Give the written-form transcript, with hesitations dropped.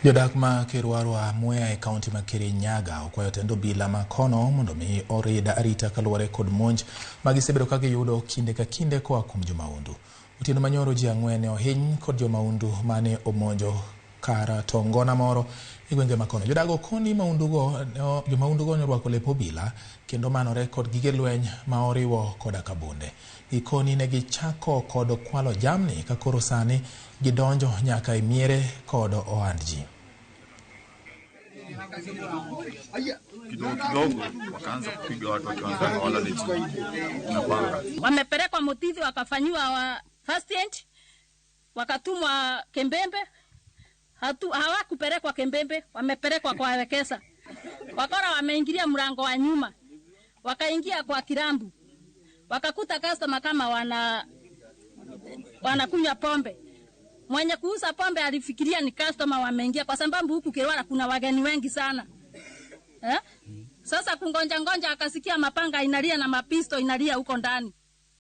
Jodak ma Kirwarwa Mwea e kaunti ma Kirinyaga okwayo tend obila ma kono mondo mi orida arita kaluwore kod monj ma gisebedo ka giyudo kinde ka kinde koa kuom jomaundu. Otieno manyoro ji 4 ne ohiny kod jomaundu mane omonjo kar tongona moro e gwenge ma kono. Jodago koni jomaundugo norwako lep obila kendo manore kod gige lweny ma oriwo koda kabunde. Gikoni ne gichako kod kwalo jamni ka koro sani gidonjo nyaka e miere kod ohand ji. Kidogo wakaanza kupiga watu wakaanza wala leti na panga. Wamepelekwa Mutithi wakafanywa wa first aid, wakatumwa Kembembe. Hawakupelekwa Kembembe, wamepelekwa kwa Wekesa. Wakora wameingilia mlango wa nyuma, wakaingia kwa Kirambu, wakakuta customer kama wanakunywa pombe. Mwenye kuuza pombe alifikiria ni customer wameingia, kwa sababu huku Kirwara kuna wageni wengi sana. Sasa kungonja akasikia mapanga inalia na mapisto inalia huko ndani.